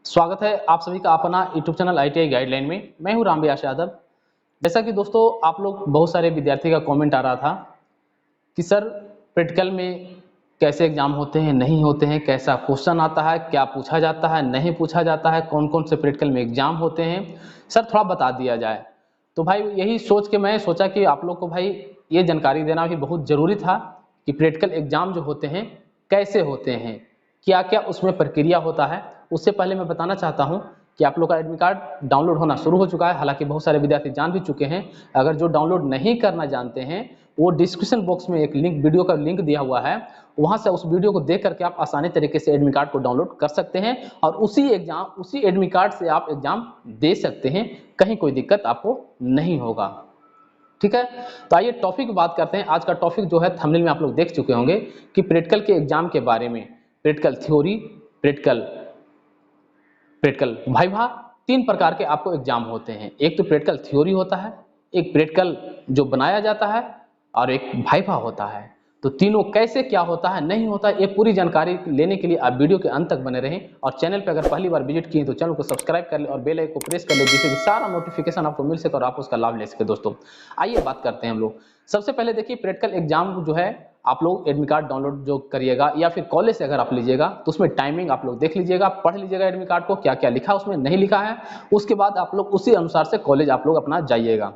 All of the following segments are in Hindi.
स्वागत है आप सभी का अपना यूट्यूब चैनल ITI गाइडलाइन में। मैं हूं रामविलास यादव। जैसा कि दोस्तों आप लोग बहुत सारे विद्यार्थी का कमेंट आ रहा था कि सर प्रैक्टिकल में कैसे एग्जाम होते हैं, नहीं होते हैं, कैसा क्वेश्चन आता है, क्या पूछा जाता है, नहीं पूछा जाता है, कौन कौन से प्रैक्टिकल में एग्जाम होते हैं, सर थोड़ा बता दिया जाए। तो भाई यही सोच के मैं सोचा कि आप लोग को भाई ये जानकारी देना भी बहुत ज़रूरी था कि प्रैक्टिकल एग्जाम जो होते हैं कैसे होते हैं, क्या क्या उसमें प्रक्रिया होता है। उससे पहले मैं बताना चाहता हूं कि आप लोग का एडमिट कार्ड डाउनलोड होना शुरू हो चुका है। हालांकि बहुत सारे विद्यार्थी जान भी चुके हैं। अगर जो डाउनलोड नहीं करना जानते हैं वो डिस्क्रिप्शन बॉक्स में एक लिंक, वीडियो का लिंक दिया हुआ है, वहां से उस वीडियो को देख करके आप आसानी तरीके से एडमिट कार्ड को डाउनलोड कर सकते हैं और उसी एडमिट कार्ड से आप एग्जाम दे सकते हैं। कहीं कोई दिक्कत आपको नहीं होगा। ठीक है, तो आइए टॉपिक बात करते हैं। आज का टॉपिक जो है थंबनेल में आप लोग देख चुके होंगे कि प्रैक्टिकल के एग्जाम के बारे में। Practical theory, practical practical viva, तीन प्रकार के आपको एग्जाम होते हैं। एक तो प्रैक्टिकल थ्योरी होता है, एक प्रैक्टिकल जो बनाया जाता है और एक वाइवा होता है। तो तीनों कैसे क्या होता है, नहीं होता है, ये पूरी जानकारी लेने के लिए आप वीडियो के अंत तक बने रहें। और चैनल पर अगर पहली बार विजिट किए तो चैनल को सब्सक्राइब कर ले और बेल आइकन को प्रेस कर ले, जिससे कि सारा नोटिफिकेशन आपको मिल सके और आप उसका लाभ ले सके। दोस्तों आइए बात करते हैं हम लोग। सबसे पहले देखिए प्रैक्टिकल एग्जाम जो है आप लोग एडमिट कार्ड डाउनलोड जो करिएगा या फिर कॉलेज से अगर आप लीजिएगा तो उसमें टाइमिंग आप लोग देख लीजिएगा, पढ़ लीजिएगा एडमिट कार्ड को क्या क्या लिखा है उसमें, नहीं लिखा है। उसके बाद आप लोग उसी अनुसार से कॉलेज आप लोग अपना जाइएगा।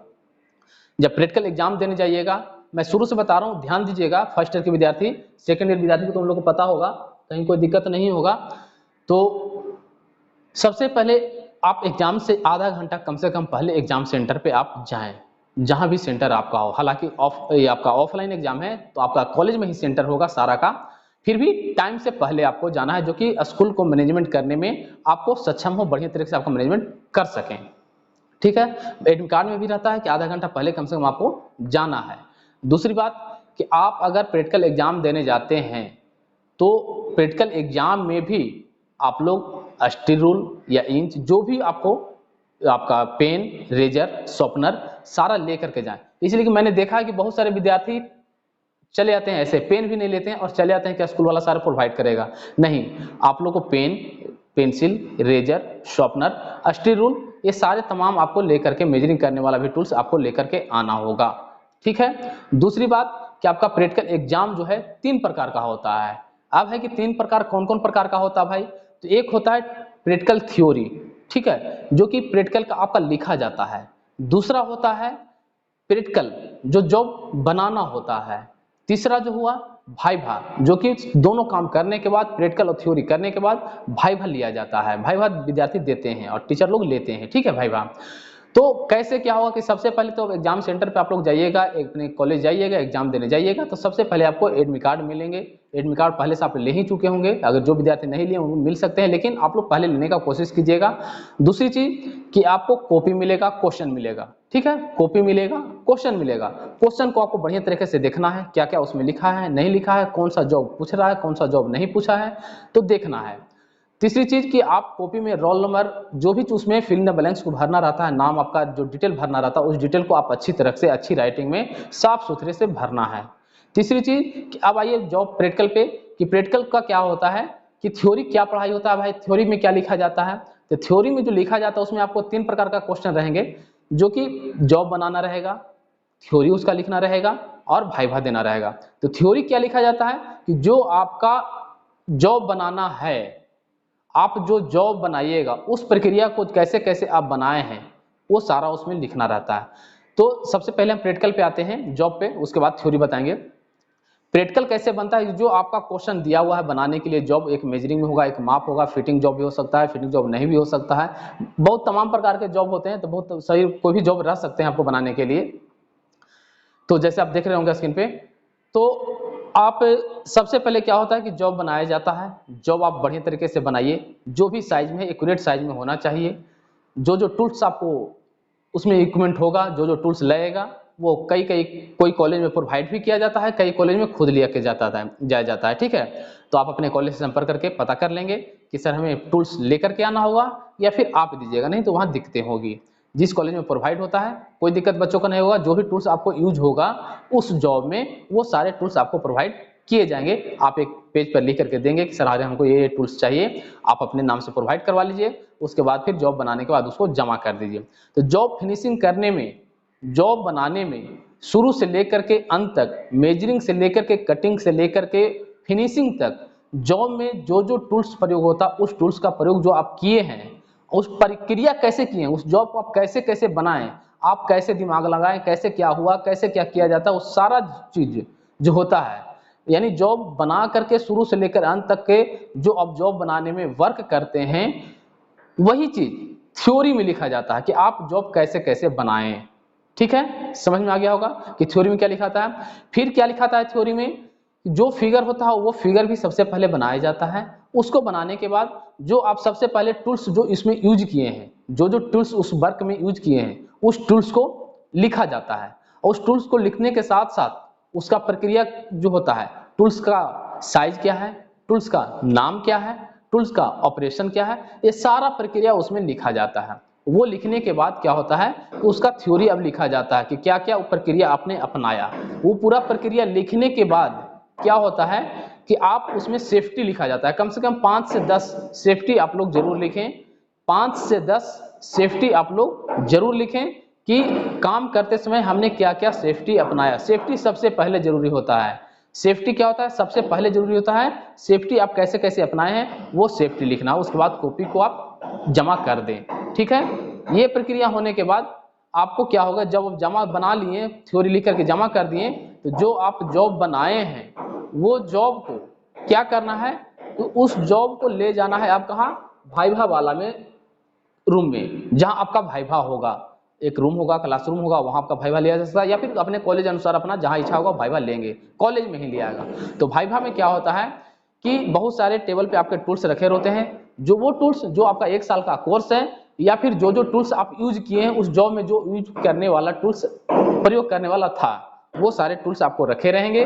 जब प्रैक्टिकल एग्जाम देने जाइएगा, मैं शुरू से बता रहा हूँ, ध्यान दीजिएगा। फर्स्ट ईयर के विद्यार्थी, सेकेंड ईयर विद्यार्थी को तो हम लोग को पता होगा, कहीं कोई दिक्कत नहीं होगा। तो सबसे पहले आप एग्जाम से आधा घंटा कम से कम पहले एग्जाम सेंटर पे आप जाएं, जहां भी सेंटर आपका हो। हालांकि आपका ऑफलाइन एग्जाम है तो आपका कॉलेज में ही सेंटर होगा सारा का, फिर भी टाइम से पहले आपको जाना है, जो कि स्कूल को मैनेजमेंट करने में आपको सक्षम हो, बढ़िया तरीके से आपको मैनेजमेंट कर सकें। ठीक है, एडमिट कार्ड में भी रहता है कि आधा घंटा पहले कम से कम आपको जाना है। दूसरी बात कि आप अगर प्रैक्टिकल एग्जाम देने जाते हैं तो प्रैक्टिकल एग्जाम में भी आप लोग स्टील रूल या इंच, जो भी आपको आपका पेन, रेजर, शॉर्पनर सारा लेकर के जाएं। इसलिए कि मैंने देखा है कि बहुत सारे विद्यार्थी चले जाते हैं, ऐसे पेन भी नहीं लेते हैं और चले जाते हैं कि स्कूल वाला सारा प्रोवाइड करेगा। नहीं, आप लोग को pen, pencil, razor, sharpener, steel rule, ये सारे तमाम आपको लेकर के, मेजरिंग करने वाला भी टूल्स आपको लेकर के आना होगा। ठीक है। दूसरी बात कि आपका प्रैक्टिकल एग्जाम जो है तीन प्रकार का होता है। अब है कि तीन प्रकार कौन कौन प्रकार का होता है भाई? तो एक होता है प्रैक्टिकल थ्योरी, ठीक है, जो कि प्रैक्टिकल का आपका लिखा जाता है। दूसरा होता है प्रैक्टिकल जो जॉब बनाना होता है। तीसरा जो हुआ वाइवा, जो कि दोनों काम करने के बाद, प्रैक्टिकल और थ्योरी करने के बाद वाइवा लिया जाता है। वाइवा विद्यार्थी देते हैं और टीचर लोग लेते हैं। ठीक है वाइवा। तो कैसे क्या होगा कि सबसे पहले तो एग्जाम सेंटर पे आप लोग जाइएगा, अपने कॉलेज जाइएगा, एग्जाम देने जाइएगा, तो सबसे पहले आपको एडमिट कार्ड मिलेंगे। एडमिट कार्ड पहले से आप ले ही चुके होंगे, अगर जो विद्यार्थी नहीं लिए उनको मिल सकते हैं, लेकिन आप लोग पहले लेने का कोशिश कीजिएगा। दूसरी चीज कि आपको कॉपी मिलेगा, क्वेश्चन मिलेगा। ठीक है, कॉपी मिलेगा, क्वेश्चन मिलेगा। क्वेश्चन को आपको बढ़िया तरीके से देखना है, क्या क्या उसमें लिखा है, नहीं लिखा है, कौन सा जॉब पूछ रहा है, कौन सा जॉब नहीं पूछा है, तो देखना है। तीसरी चीज कि आप कॉपी में रोल नंबर, जो भी उसमें फिल इन द ब्लैंक्स को भरना रहता है, नाम आपका जो डिटेल भरना रहता है, उस डिटेल को आप अच्छी तरह से, अच्छी राइटिंग में साफ सुथरे से भरना है। तीसरी चीज कि अब आइए जॉब प्रैक्टिकल पे, कि प्रैक्टिकल का क्या होता है, कि थ्योरी क्या पढ़ाई होता है भाई, थ्योरी में क्या लिखा जाता है। तो थ्योरी में जो लिखा जाता है उसमें आपको तीन प्रकार का क्वेश्चन रहेंगे, जो कि जॉब बनाना रहेगा, थ्योरी उसका लिखना रहेगा और वाइवा देना रहेगा। तो थ्योरी क्या लिखा जाता है कि जो आपका जॉब बनाना है, आप जो जॉब बनाइएगा उस प्रक्रिया को कैसे कैसे आप बनाए हैं, वो सारा उसमें लिखना रहता है। तो सबसे पहले हम प्रैक्टिकल पे आते हैं, जॉब पे, उसके बाद थ्योरी बताएंगे। प्रैक्टिकल कैसे बनता है? जो आपका क्वेश्चन दिया हुआ है बनाने के लिए, जॉब एक मेजरिंग में होगा, एक माप होगा, फिटिंग जॉब भी हो सकता है, फिटिंग जॉब नहीं भी हो सकता है, बहुत तमाम प्रकार के जॉब होते हैं। तो बहुत सही कोई भी जॉब रह सकते हैं आपको बनाने के लिए। तो जैसे आप देख रहे होंगे स्क्रीन पे, तो आप सबसे पहले क्या होता है कि जॉब बनाया जाता है। जॉब आप बढ़िया तरीके से बनाइए, जो भी साइज में, एक्यूरेट साइज में होना चाहिए। जो जो टूल्स आपको उसमें इक्विपमेंट होगा, जो जो टूल्स लगेगा, वो कोई कॉलेज में प्रोवाइड भी किया जाता है, कई कॉलेज में खुद लिया के जाया जाता है। ठीक है, तो आप अपने कॉलेज से संपर्क करके पता कर लेंगे कि सर हमें टूल्स लेकर के आना होगा या फिर आप दीजिएगा, नहीं तो वहाँ दिक्कतें होगी। जिस कॉलेज में प्रोवाइड होता है कोई दिक्कत बच्चों का नहीं होगा, जो भी टूल्स आपको यूज होगा उस जॉब में, वो सारे टूल्स आपको प्रोवाइड किए जाएंगे। आप एक पेज पर लिख करके देंगे कि सर आज हमको ये टूल्स चाहिए, आप अपने नाम से प्रोवाइड करवा लीजिए। उसके बाद फिर जॉब बनाने के बाद उसको जमा कर दीजिए। तो जॉब फिनिशिंग करने में, जॉब बनाने में शुरू से लेकर के अंत तक, मेजरिंग से लेकर के कटिंग से लेकर के फिनिशिंग तक, जॉब में जो जो टूल्स प्रयोग होता है उस टूल्स का प्रयोग जो आप किए हैं, उस प्रक्रिया कैसे किए हैं, उस जॉब को आप कैसे कैसे बनाएं, आप कैसे दिमाग लगाएं, कैसे क्या हुआ, कैसे क्या किया जाता है, उस सारा चीज जो होता है, यानी जॉब बना करके शुरू से लेकर अंत तक के जो आप जॉब बनाने में वर्क करते हैं, वही चीज थ्योरी में लिखा जाता है कि आप जॉब कैसे कैसे बनाएं। ठीक है, समझ में आ गया होगा कि थ्योरी में क्या लिखा था। फिर क्या लिखा था थ्योरी में, जो फिगर होता है वो फिगर भी सबसे पहले बनाया जाता है। उसको बनाने के बाद जो आप सबसे पहले टूल्स जो इसमें यूज किए हैं, जो जो टूल्स उस वर्क में यूज किए हैं, उस टूल्स को लिखा जाता है। और उस टूल्स को लिखने के साथ साथ उसका प्रक्रिया जो होता है, टूल्स का साइज क्या है, टूल्स का नाम क्या है, टूल्स का ऑपरेशन क्या है, ये सारा प्रक्रिया उसमें लिखा जाता है। वो लिखने के बाद क्या होता है, तो उसका थ्योरी अब लिखा जाता है कि क्या क्या प्रक्रिया आपने अपनाया। वो पूरा प्रक्रिया लिखने के बाद क्या होता है कि आप उसमें सेफ्टी लिखा जाता है। कम से कम 5 से 10 सेफ्टी आप लोग जरूर लिखें, 5 से 10 सेफ्टी आप लोग जरूर लिखें कि काम करते समय हमने क्या क्या सेफ्टी अपनाया। सेफ्टी सबसे पहले जरूरी होता है। सेफ्टी क्या होता है, सबसे पहले जरूरी होता है। सेफ्टी आप कैसे कैसे अपनाए हैं वो सेफ्टी लिखना, उसके बाद कॉपी को आप जमा कर दें। ठीक है, ये प्रक्रिया होने के बाद आपको क्या होगा, जब आप जमा बना लिए, थ्योरी लिख करके जमा कर दिए, तो जो आप जॉब बनाए हैं वो जॉब को क्या करना है, तो उस जॉब को ले जाना है आप कहाँ, वाइवा वाला में, रूम में, जहां आपका वाइवा होगा। एक रूम होगा, क्लासरूम होगा, वहां आपका वाइवा लिया जा सकता है, या फिर अपने कॉलेज अनुसार अपना जहां इच्छा होगा वाइवा लेंगे, कॉलेज में ही लिया जाएगा। तो वाइवा में क्या होता है कि बहुत सारे टेबल पे आपके टूल्स रखे होते हैं, जो वो टूल्स जो आपका 1 साल का कोर्स है, या फिर जो जो टूल्स आप यूज किए हैं उस जॉब में, जो यूज करने वाला टूल्स प्रयोग करने वाला था, वो सारे टूल्स आपको रखे रहेंगे।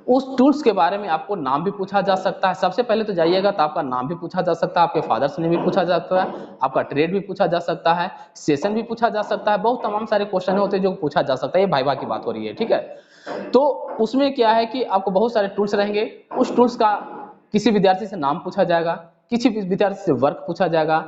उस टूल्स के बारे में आपको नाम भी पूछा जा सकता है। सबसे पहले तो जाइएगा तो आपका नाम भी पूछा जा सकता है, आपके फादर्स ने भी पूछा जा सकता है, आपका ट्रेड भी पूछा जा सकता है, सेशन भी पूछा जा सकता है। बहुत तमाम सारे क्वेश्चन होते हैं जो पूछा जा सकता है। ये वाइवा की बात हो रही है, ठीक है। तो उसमें क्या है कि आपको बहुत सारे टूल्स रहेंगे। उस टूल्स का किसी विद्यार्थी से नाम पूछा जाएगा, किसी विद्यार्थी से वर्क पूछा जाएगा,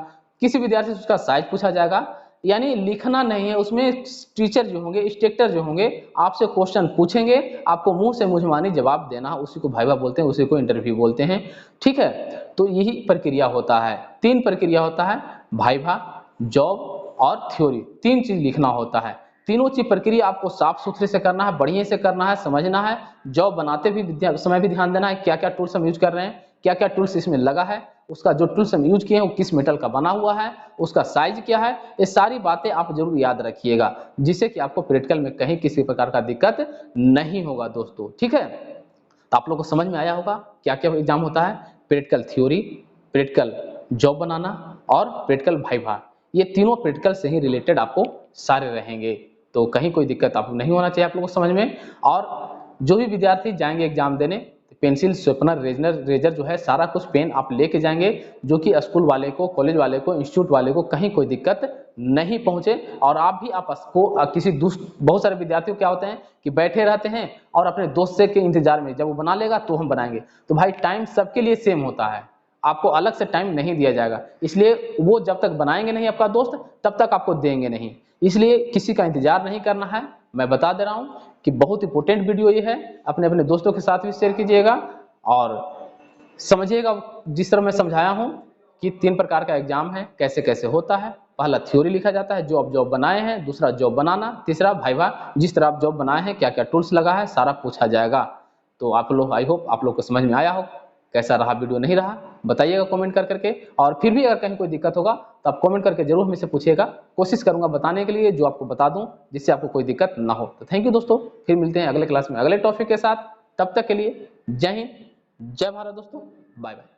किसी विद्यार्थी से उसका साइज पूछा जाएगा। यानी लिखना नहीं है, उसमें टीचर जो होंगे, इंस्ट्रक्टर जो होंगे, आपसे क्वेश्चन पूछेंगे, आपको मुंह से मुंहजबानी जवाब देना है। उसी को वाइवा बोलते हैं, उसी को इंटरव्यू बोलते हैं, ठीक है। तो यही प्रक्रिया होता है। 3 प्रक्रिया होता है, वाइवा, जॉब और थ्योरी। 3 चीज लिखना होता है। तीनों चीज प्रक्रिया आपको साफ सुथरे से करना है, बढ़िया से करना है, समझना है। जॉब बनाते भी समय भी ध्यान देना है, क्या क्या टूल्स हम यूज कर रहे हैं, क्या क्या टूल्स इसमें लगा है, उसका जो टूल्स हम यूज किए हैं वो किस मेटल का बना हुआ है, उसका साइज क्या है। ये सारी बातें आप जरूर याद रखिएगा, जिससे कि आपको प्रैक्टिकल में कहीं किसी प्रकार का दिक्कत नहीं होगा दोस्तों, ठीक है। तो आप लोग को समझ में आया होगा क्या क्या एग्जाम होता है, प्रैक्टिकल थ्योरी, प्रैक्टिकल जॉब बनाना और प्रैक्टिकल वाइवा। ये तीनों प्रैक्टिकल से ही रिलेटेड आपको सारे रहेंगे, तो कहीं कोई दिक्कत आपको नहीं होना चाहिए आप लोगों को समझ में। और जो भी विद्यार्थी जाएंगे एग्जाम देने, पेंसिल, शार्पनर, रेजर जो है, सारा कुछ पेन आप लेके जाएंगे, जो कि स्कूल वाले को, कॉलेज वाले को, इंस्टीट्यूट वाले को कहीं कोई दिक्कत नहीं पहुंचे। और आप भी आपस को किसी बहुत सारे विद्यार्थी क्या होते हैं कि बैठे रहते हैं और अपने दोस्त से के इंतजार में, जब वो बना लेगा तो हम बनाएंगे। तो भाई टाइम सबके लिए सेम होता है, आपको अलग से टाइम नहीं दिया जाएगा। इसलिए वो जब तक बनाएंगे नहीं आपका दोस्त, तब तक आपको देंगे नहीं। इसलिए किसी का इंतजार नहीं करना है। मैं बता दे रहा हूँ कि बहुत इंपॉर्टेंट वीडियो ये है, अपने अपने दोस्तों के साथ भी शेयर कीजिएगा और समझिएगा। जिस तरह मैं समझाया हूँ कि 3 प्रकार का एग्जाम है, कैसे कैसे होता है। पहला थ्योरी लिखा जाता है, जो आप जॉब बनाए हैं, दूसरा जॉब बनाना, तीसरा वाइवा, जिस तरह आप जॉब बनाए हैं, क्या क्या टूल्स लगा है, सारा पूछा जाएगा। तो आप लोग, आई होप आप लोग को समझ में आया हो। कैसा रहा वीडियो, नहीं रहा, बताइएगा कमेंट कर करके। और फिर भी अगर कहीं कोई दिक्कत होगा तो आप कमेंट करके जरूर मुझसे पूछिएगा, कोशिश करूंगा बताने के लिए, जो आपको बता दूं जिससे आपको कोई दिक्कत ना हो। तो थैंक यू दोस्तों, फिर मिलते हैं अगले क्लास में अगले टॉपिक के साथ। तब तक के लिए जय हिंद, जय भारत दोस्तों, बाय बाय।